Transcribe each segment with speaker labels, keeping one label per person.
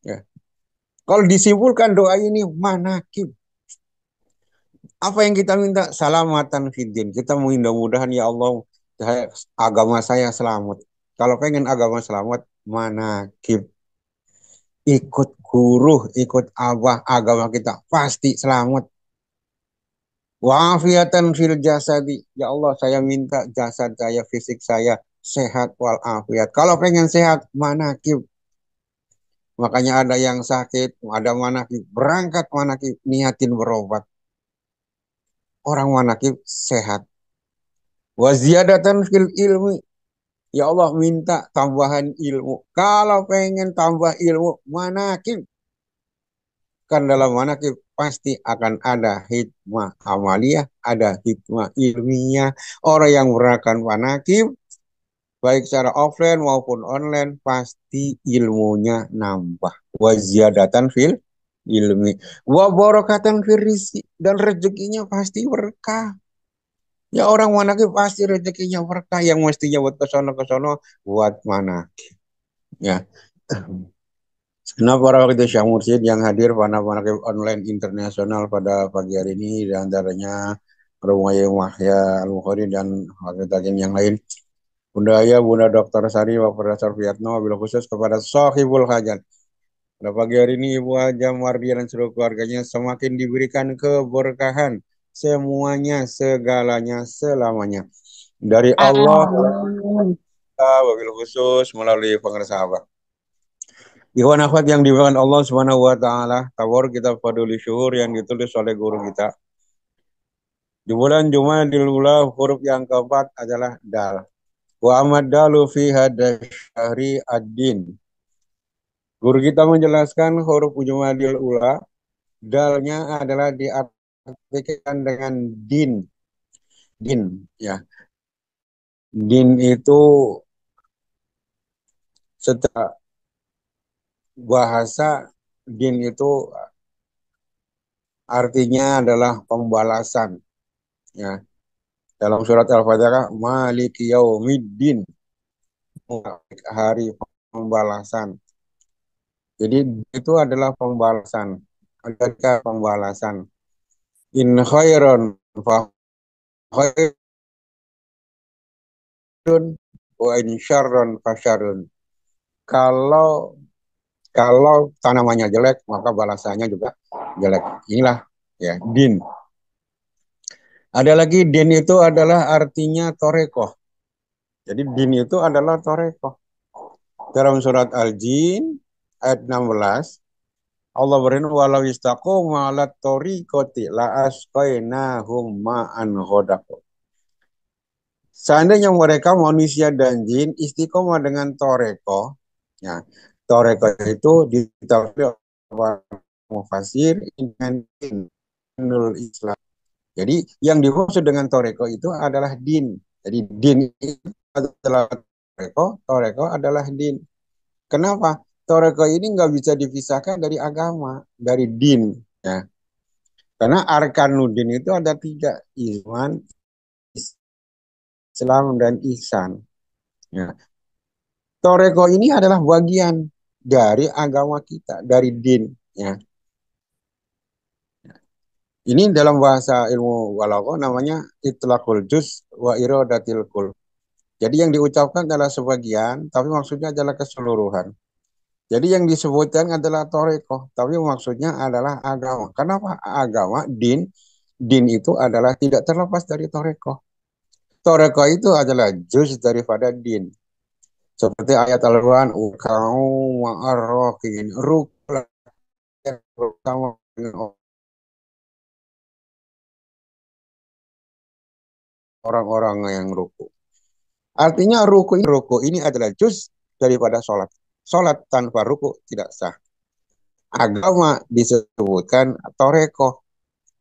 Speaker 1: Ya. Kalau disimpulkan doa ini manakib. Apa yang kita minta? Salamatan fiddin. Kita mudah-mudahan ya Allah, agama saya selamat. Kalau pengen agama selamat, manakib. Ikut guru, ikut abah, agama kita pasti selamat. Wa'afiatan fil jasadi. Ya Allah, saya minta jasad saya, fisik saya sehat walafiat. Kalau pengen sehat, manakib. Makanya ada yang sakit, ada manakib. Berangkat manakib, niatin berobat. Orang manakib sehat. Wa ziyadatan fil ilmi. Ya Allah minta tambahan ilmu. Kalau pengen tambah ilmu, manakib. Kan dalam manakib pasti akan ada hikmah amaliyah, ada hikmah ilmiah. Orang yang merakan manakib, baik secara offline maupun online, pasti ilmunya nambah. Wa ziyadatan fil ilmi. Wa barakatan fil rizki. Dan rezekinya pasti berkah. Ya orang manakib pasti rezekinya berkah. Yang mestinya buat ke sono buat mana. Ya. Kenapa para waktu Syah Mursyid yang hadir pada manakib online internasional pada pagi hari ini, di antaranya Rumaya Wahya Al-Bukhari dan wakil yang lain. Bunda Ayah, Bunda Dr. Sari, Bapak Profesor Vietno, wabil khusus kepada Sohibul Hajat. Pada pagi hari ini Ibu Haja Mardia dan seluruh keluarganya semakin diberikan keberkahan. Semuanya, segalanya, selamanya. Dari Allah,
Speaker 2: Amin.
Speaker 1: wabil khusus melalui pengeras sahabat. Ikhwan akhwat yang dimuliakan Allah Subhanahu wa taala, tawar kita Faduli Syuhur yang ditulis oleh guru kita. Di bulan Jumadil Ula huruf yang keempat adalah dal. Wa amad dalu fi hadasyahri ad-din. Guru kita menjelaskan huruf Jumadil Ula, dalnya adalah diartikan dengan din. Din, ya. Din itu secara bahasa din itu artinya adalah pembalasan, ya. Dalam surat Al-Fatihah, Maliki Yaumiddin, hari pembalasan. Jadi itu adalah pembalasan. Ada pembalasan. In khairon fa khairun wa in syarron fa syarrun. Kalau kalau tanamannya jelek, maka balasannya juga jelek. Inilah ya din. Ada lagi din itu adalah artinya torekoh. Jadi din itu adalah torekoh. Dalam surat Al-Jin ayat 16, Allah berfirman walau istaqomu ala tariqati la asqainahum ma'an ghadaq. Seandainya mereka manusia dan jin istiqomah dengan toreko, ya, toreko itu ditafsir oleh mufasir dengan dinul Islam. Jadi yang dimaksud dengan toreko itu adalah din. Jadi din itu adalah toreko, toreko adalah din. Kenapa? Toreko ini nggak bisa dipisahkan dari agama, dari din. Ya. Karena arkanuddin itu ada tiga, iman, Islam, dan ihsan. Ya. Toreko ini adalah bagian dari agama kita, dari din. Ya. Ini dalam bahasa ilmu balaghah namanya itlaqul juz wa iradatil kul. Jadi yang diucapkan adalah sebagian, tapi maksudnya adalah keseluruhan. Jadi yang disebutkan adalah toreko, tapi maksudnya adalah agama. Kenapa agama, din? Din itu adalah tidak terlepas dari toreko. Toreko itu adalah juz daripada din. Seperti ayat Al-Quran, ukau ma'arrokin, ruklah bersama dengan orang-orang yang ruku. Artinya ruku ini adalah juz daripada sholat. Sholat tanpa ruku tidak sah. Agama disebutkan toreko.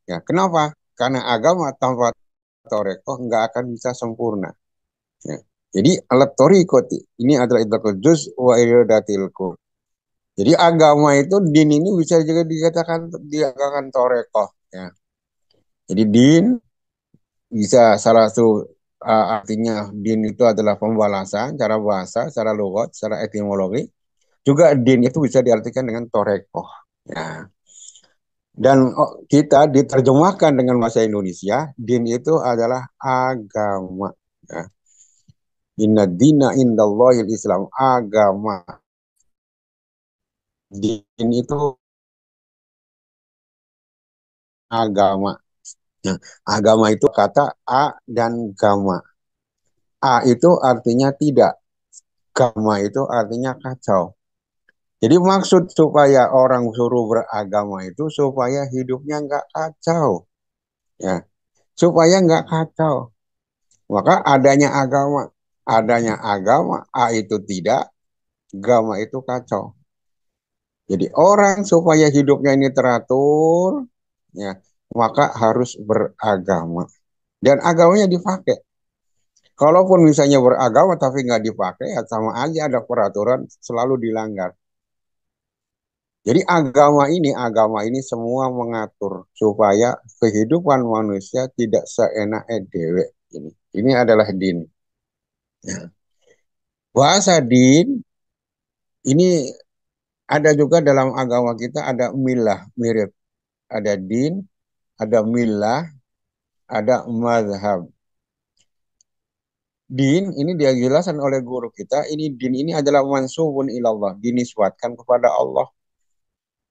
Speaker 1: Ya, kenapa? Karena agama tanpa toreko nggak akan bisa sempurna. Ya. Jadi alat torikoti ini adalah idrakul juz wa iradatil kul. Jadi agama itu din ini bisa juga dikatakan toreko. Ya. Jadi din bisa salah satu artinya din itu adalah pembalasan, cara bahasa, secara logat, secara etimologi. Juga din itu bisa diartikan dengan torekoh. Ya. Dan kita diterjemahkan dengan bahasa Indonesia, din itu adalah agama. Ya. Inna dina indallahil Islam, agama. Din itu agama. Nah, agama itu kata a dan gama. A itu artinya tidak, gama itu artinya kacau. Jadi maksud supaya orang suruh beragama itu supaya hidupnya nggak kacau, ya, supaya nggak kacau. Maka adanya agama, A itu tidak, gama itu kacau. Jadi orang supaya hidupnya ini teratur, ya, maka harus beragama. Dan agamanya dipakai. Kalaupun misalnya beragama tapi nggak dipakai, ya sama aja ada peraturan selalu dilanggar. Jadi agama ini semua mengatur supaya kehidupan manusia tidak seenak dewe. Ini adalah din. Ya. Bahasa din ini ada juga dalam agama kita ada milah mirip. Ada din, ada milah, ada mazhab. Din ini dia jelaskan oleh guru kita. Ini din ini adalah mansubun ilallah. Dinisbatkan kepada Allah.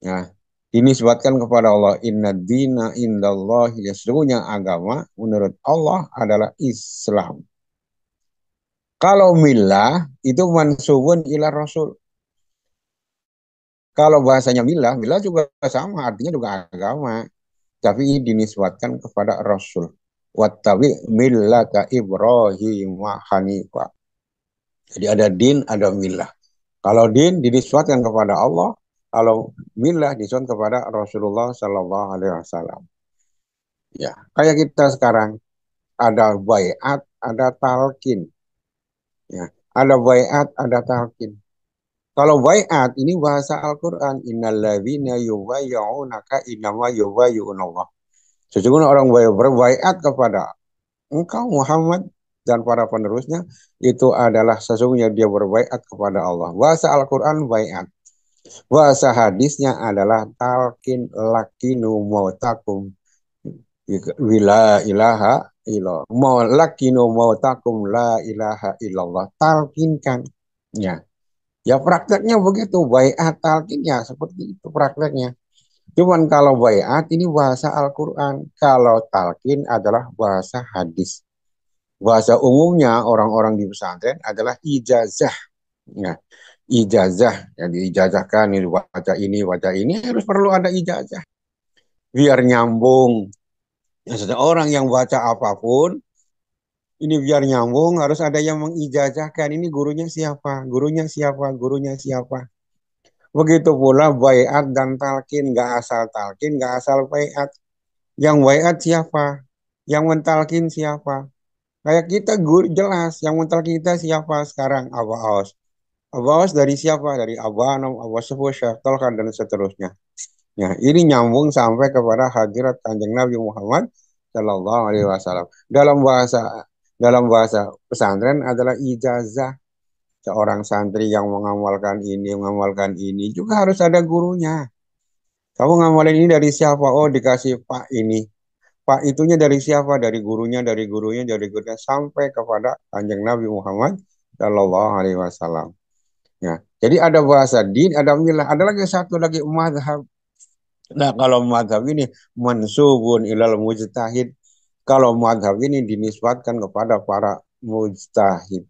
Speaker 1: Ya, dinisbatkan kepada Allah. Inna dina indallahi. Sesungguhnya agama menurut Allah adalah Islam. Kalau milah itu mansubun ila Rasul. Kalau bahasanya milah, milah juga sama, artinya juga agama. Tapi dinisbatkan kepada Rasul. Wattabi millata Ibrahim Hanifa. Jadi ada din, ada milah. Kalau din dinisbatkan kepada Allah, kalau milah dinisbatkan kepada Rasulullah Sallallahu Alaihi Wasallam. Ya, kayak kita sekarang ada bayat, ada talqin. Ya, ada bayat, ada talqin. Kalau bayat ini bahasa Al-Quran. Innalladzina yubayyunaka innama yubayyunallah. Sesungguhnya orang berbaiat kepada engkau Muhammad dan para penerusnya itu adalah sesungguhnya dia berbaiat kepada Allah. Bahasa Al-Quran baiat. Bahasa hadisnya adalah talqin lakinu mautakum wila ilaha illallah. Mau lakinu mautakum la ilaha illallah. Talkinkan. Ya. Ya prakteknya begitu. Baiat talqin ya seperti itu prakteknya. Cuman kalau baiat ini bahasa Al-Quran. Kalau talqin adalah bahasa hadis. Bahasa umumnya orang-orang di pesantren adalah ijazah. Ya, ijazah. Jadi ijazahkan ini baca ini harus perlu ada ijazah. Biar nyambung. Ya, seseorang yang baca apapun, ini biar nyambung harus ada yang mengijazahkan. Ini gurunya siapa? Gurunya siapa? Gurunya siapa? Begitu pula baiat dan talqin. Gak asal talqin, gak asal baiat. Yang baiat siapa? Yang mentalkin siapa? Kayak kita guru jelas, yang mentalkin kita siapa sekarang? Abah Aus. Abah Aus dari siapa? Dari Abah Anom, Abah Sepuh, Syekh Tolkan, dan seterusnya. Ya, ini nyambung sampai kepada hadirat Kanjeng Nabi Muhammad Shallallahu Alaihi Wasallam. Dalam bahasa pesantren adalah ijazah. Seorang santri yang mengamalkan ini juga harus ada gurunya. Kamu ngamalin ini dari siapa? Oh, dikasih Pak ini. Pak itunya dari siapa? Dari gurunya, sampai kepada Kanjeng Nabi Muhammad Shallallahu Alaihi Wasallam. Ya, jadi ada bahasa din, ada milah, ada lagi satu lagi madhab. Nah, kalau madhab ini mansubun ilal mujtahid. Kalau madhab ini dinisbatkan kepada para mujtahid.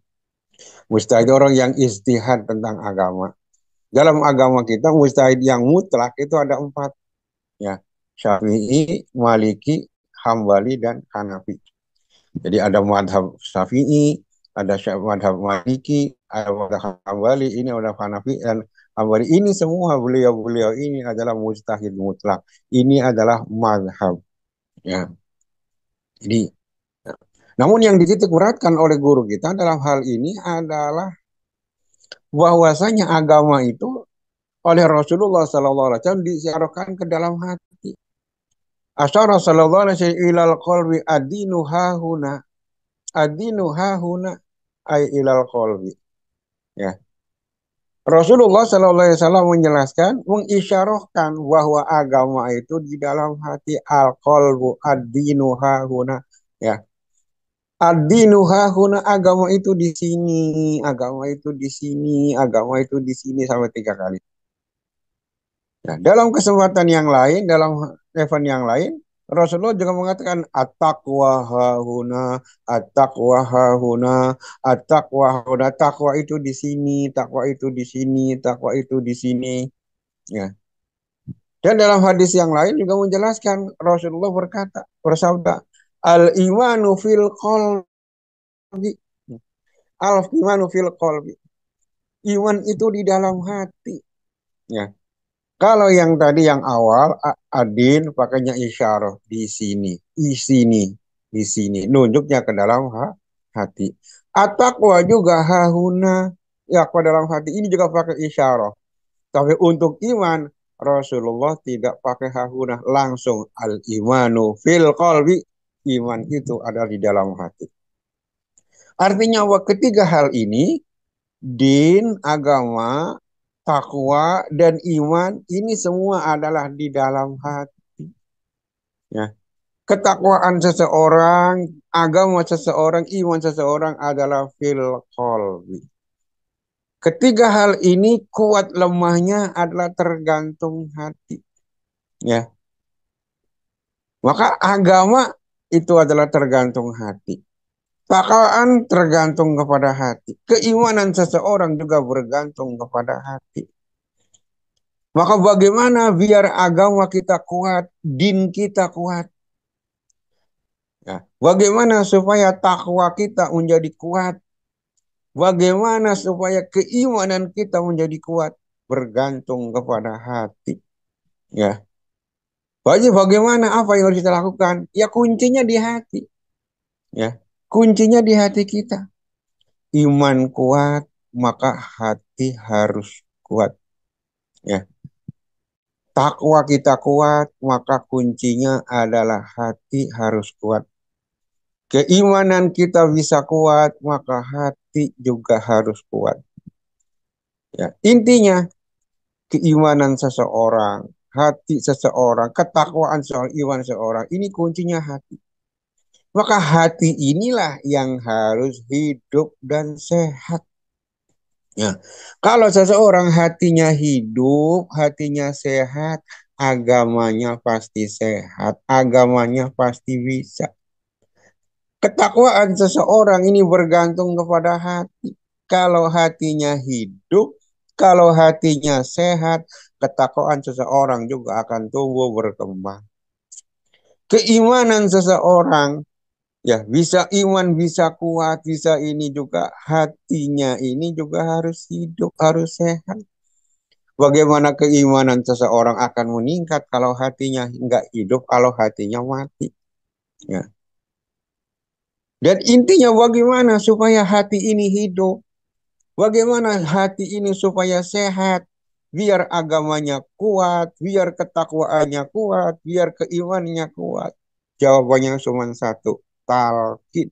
Speaker 1: Mujtahid orang yang istihad tentang agama. Dalam agama kita, mujtahid yang mutlak itu ada 4. Ya, Syafi'i, Maliki, Hambali, dan Hanafi. Jadi ada madhab Syafi'i, ada madhab Maliki, ada madhab Hambali, ini ada Hanafi, dan Hambali. Ini semua beliau-beliau ini adalah mujtahid mutlak. Ini adalah madhab. Ya. Jadi, namun yang dititik beratkan oleh guru kita dalam hal ini adalah bahwasanya agama itu oleh Rasulullah SAW disiarkan ke dalam hati. Asyara sallallahu alaihi wasallam ilal qalbi adinu hahuna. Adinu hahuna ay ilal qalbi. Ya. Rasulullah Shallallahu Alaihi Wasallam menjelaskan, mengisyarahkan bahwa agama itu di dalam hati al-qalbu ad-dinu hahuna. Ya, ad-dinu hahuna, agama itu di sini, agama itu di sini, agama itu di sini sampai 3 kali. Nah, dalam kesempatan yang lain, dalam event yang lain, Rasulullah juga mengatakan at-taqwa hahuna, at-taqwa hahuna, at-taqwa hahuna. Takwa itu di sini, takwa itu di sini, takwa itu di sini. Ya. Dan dalam hadis yang lain juga menjelaskan Rasulullah berkata, bersabda, al-imanu fil qalbi, al-imanu fil qalbi. Iman itu di dalam hati. Ya. Kalau yang tadi yang awal Adin pakainya isyarah di sini, di sini, di sini, nunjuknya ke dalam hati. At-taqwa juga hahuna, ya ke dalam hati ini juga pakai isyarah. Tapi untuk iman Rasulullah tidak pakai hahuna, langsung al-imanu fil qalbi, iman itu ada di dalam hati. Artinya bahwa ketiga hal ini, din, agama, takwa, dan iman, ini semua adalah di dalam hati. Ya. Ketakwaan seseorang, agama seseorang, iman seseorang adalah fil qalbi. Ketiga hal ini kuat lemahnya adalah tergantung hati. Ya. Maka agama itu adalah tergantung hati. Takwaan tergantung kepada hati. Keimanan seseorang juga bergantung kepada hati. Maka bagaimana biar agama kita kuat, din kita kuat? Ya. Bagaimana supaya takwa kita menjadi kuat? Bagaimana supaya keimanan kita menjadi kuat? Bergantung kepada hati. Ya. Bagaimana apa yang harus kita lakukan? Ya kuncinya di hati. Ya. Kuncinya di hati kita. Iman kuat, maka hati harus kuat. Ya. Takwa kita kuat, maka kuncinya adalah hati harus kuat. Keimanan kita bisa kuat, maka hati juga harus kuat. Ya, intinya keimanan seseorang, hati seseorang, ketakwaan soal iman seseorang, ini kuncinya hati. Maka hati inilah yang harus hidup dan sehat. Ya. Kalau seseorang hatinya hidup, hatinya sehat, agamanya pasti sehat, agamanya pasti bisa. Ketakwaan seseorang ini bergantung kepada hati. Kalau hatinya hidup, kalau hatinya sehat, ketakwaan seseorang juga akan tumbuh berkembang. Keimanan seseorang, ya bisa iman, bisa kuat, bisa ini juga hatinya ini juga harus hidup, harus sehat. Bagaimana keimanan seseorang akan meningkat kalau hatinya nggak hidup, kalau hatinya mati. Ya. Dan intinya bagaimana supaya hati ini hidup? Bagaimana hati ini supaya sehat? Biar agamanya kuat, biar ketakwaannya kuat, biar keimanannya kuat. Jawabannya cuma satu, talqin.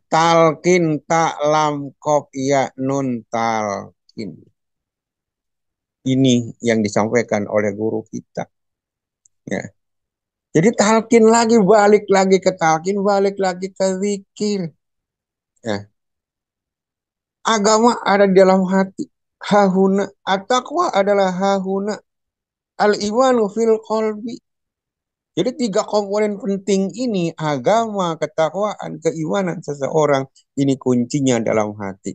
Speaker 1: Talqin taklam kop ya nun talqin. Ini yang disampaikan oleh guru kita. Ya. Jadi talqin lagi, balik lagi ke talqin, balik lagi ke zikir. Ya. Agama ada di dalam hati. Hahuna. At-taqwa adalah hahuna. Al-imanu fil qalbi. Jadi 3 komponen penting ini, agama, ketakwaan, keimanan seseorang, ini kuncinya dalam hati.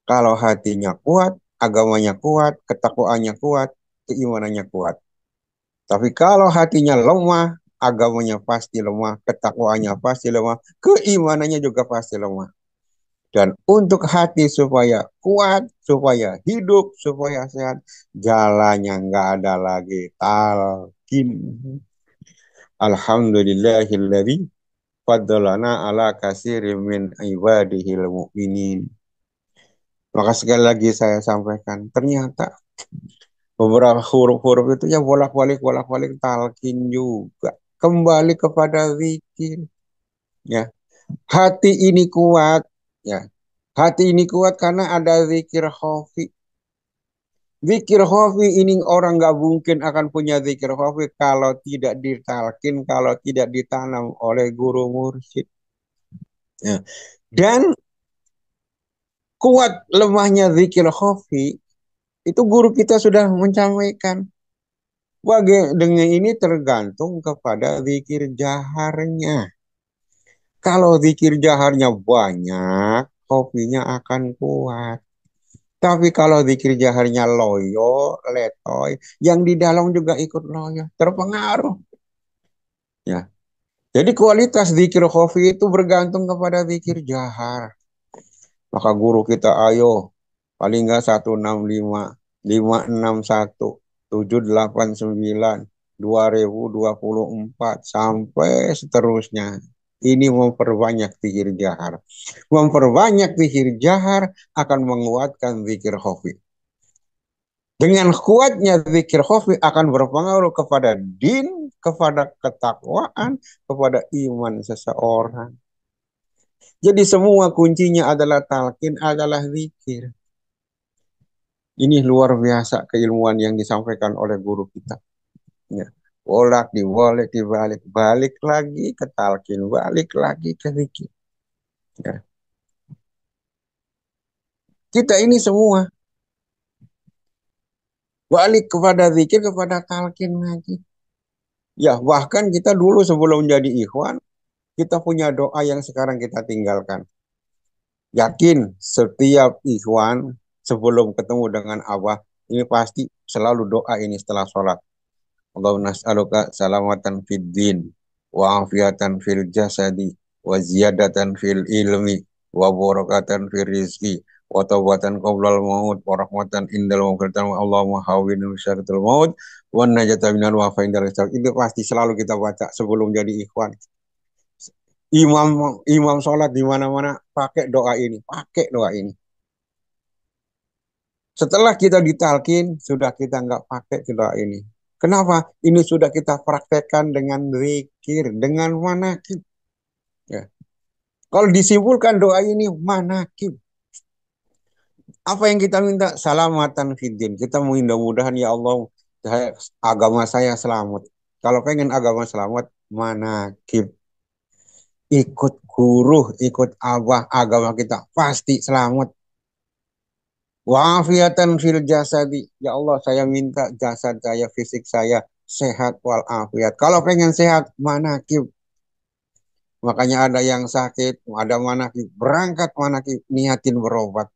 Speaker 1: Kalau hatinya kuat, agamanya kuat, ketakwaannya kuat, keimanannya kuat. Tapi kalau hatinya lemah, agamanya pasti lemah, ketakwaannya pasti lemah, keimanannya juga pasti lemah. Dan untuk hati supaya kuat, supaya hidup, supaya sehat, jalannya nggak ada lagi. Talqin. Alhamdulillahilladzi faddalana ala katsirin min ibadihil mu'minin. Maka sekali lagi saya sampaikan, ternyata beberapa huruf-huruf itu ya bolak-balik talqin juga. Kembali kepada zikir. Ya. Hati ini kuat. Ya. Hati ini kuat karena ada zikir khafi. Zikir khafi ini orang nggak mungkin akan punya zikir khafi kalau tidak ditalkin, kalau tidak ditanam oleh guru mursyid. Ya. Dan kuat lemahnya zikir khafi itu guru kita sudah menyampaikan. Dengan ini tergantung kepada zikir jaharnya. Kalau zikir jaharnya banyak, khafinya akan kuat. Tapi kalau zikir jaharnya loyo, letoy, yang di dalam juga ikut loyo, terpengaruh. Ya. Jadi kualitas zikir khafi itu bergantung kepada zikir jahar. Maka guru kita ayo paling nggak 165 561 789 2024 sampai seterusnya. Ini memperbanyak zikir jahar. Memperbanyak zikir jahar akan menguatkan zikir khafi. Dengan kuatnya zikir khafi akan berpengaruh kepada din, kepada ketakwaan, kepada iman seseorang. Jadi semua kuncinya adalah talqin, adalah zikir. Ini luar biasa keilmuan yang disampaikan oleh guru kita. Ya. Bolak dibalik dibalik, balik lagi ke talqin, balik lagi ke zikir. Ya. Kita ini semua balik kepada zikir, kepada talqin lagi. Ya, bahkan kita dulu sebelum jadi ikhwan, kita punya doa yang sekarang kita tinggalkan. Yakin setiap ikhwan sebelum ketemu dengan Allah, ini pasti selalu doa ini setelah sholat. Allahumma nas'aluka salamatan fid din wa afiatan fil jasadi wa ziyadatan fil ilmi wa barakatan fil rizki wa taubatan qoblal maut wa rahmatan indal maghfiratan wa Allahumma hawwin syaratul maut wa najata minal wafa indal hisab. Itu pasti selalu kita baca sebelum jadi ikhwan. Imam imam sholat di mana-mana pakai doa ini, pakai doa ini. Setelah kita ditalkin, sudah kita nggak pakai doa ini. Kenapa? Ini sudah kita praktekkan dengan zikir, dengan manakib. Ya. Kalau disimpulkan doa ini manakib. Apa yang kita minta? Salamatan fiddin. Kita mudah-mudahan ya Allah, agama saya selamat. Kalau pengen agama selamat, manakib. Ikut guru, ikut abah, agama kita pasti selamat. Wa'afiatan fil jasadi. Ya Allah, saya minta jasad saya, fisik saya sehat walafiat. Kalau pengen sehat, manakib. Makanya ada yang sakit, ada manakib. Berangkat manakib, niatin berobat.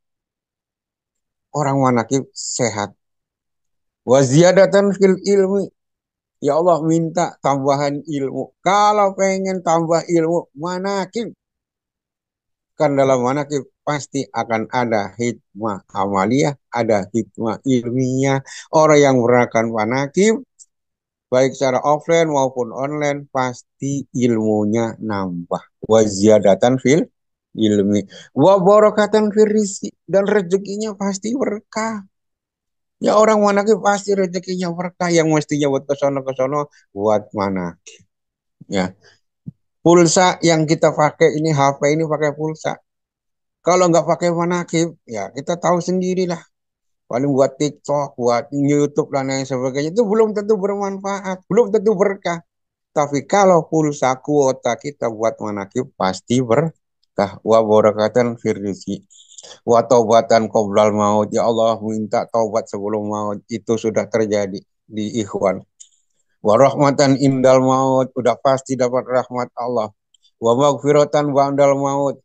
Speaker 1: Orang manakib sehat. Wa ziyadatan fil ilmi. Ya Allah, minta tambahan ilmu. Kalau pengen tambah ilmu, manakib. Kan dalam manakib pasti akan ada hikmah amaliyah, ada hikmah ilmiah. Orang yang berakan manakib, baik secara offline maupun online, pasti ilmunya nambah. Wa ziyadatan fil ilmi. Wa barakatan fil rizki. Dan rezekinya pasti berkah. Ya orang manakib pasti rezekinya berkah. Yang mestinya buat ke sono buat manakib. Ya. Pulsa yang kita pakai ini, HP ini pakai pulsa. Kalau nggak pakai manakib, ya kita tahu sendirilah. Paling buat TikTok, buat YouTube dan lain sebagainya itu belum tentu bermanfaat, belum tentu berkah. Tapi kalau pulsa kuota kita buat manakib pasti berkah. Wa barakatan firrizki. Wa taubatan qoblal maut. Ya Allah minta taubat sebelum maut. Itu sudah terjadi di ikhwan. Wa rahmatan indal maut. Udah pasti dapat rahmat Allah. Wa maghfiratan ba'dal maut.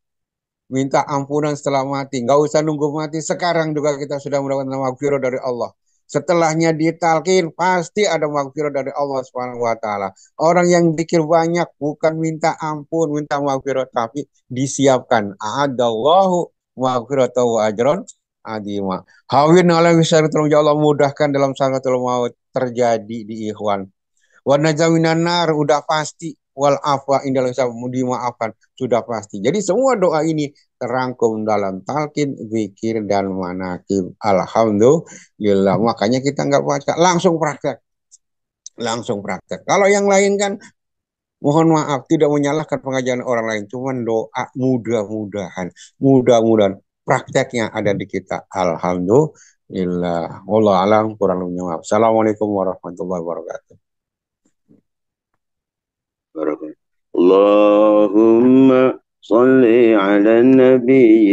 Speaker 1: Minta ampunan setelah mati. Nggak usah nunggu mati. Sekarang juga kita sudah mendapatkan maghfirah dari Allah. Setelahnya ditalkin, pasti ada maghfirah dari Allah Subhanahu wa taala. Orang yang zikir banyak bukan minta ampun, minta maghfirah, tapi disiapkan. A'adallahu maghfiratahu wa ajron adima. Hawin ala wisyaratul, ya Allah mudahkan dalam sakatul maut terjadi di ikhwan. Wa najaminan nar udah pasti, wal afwa indal hisab dimaafkan sudah pasti. Jadi semua doa ini terangkum dalam talqin, zikir dan manakib. Alhamdulillah. Makanya kita nggak baca, langsung praktek. Langsung praktek. Kalau yang lain kan mohon maaf tidak menyalahkan pengajaran orang lain, cuman doa mudah-mudahan, mudah-mudahan prakteknya ada di kita. Alhamdulillah. Allah alam kurang lebihnya. Maaf. Assalamualaikum warahmatullahi wabarakatuh. Allahumma salli ala nabi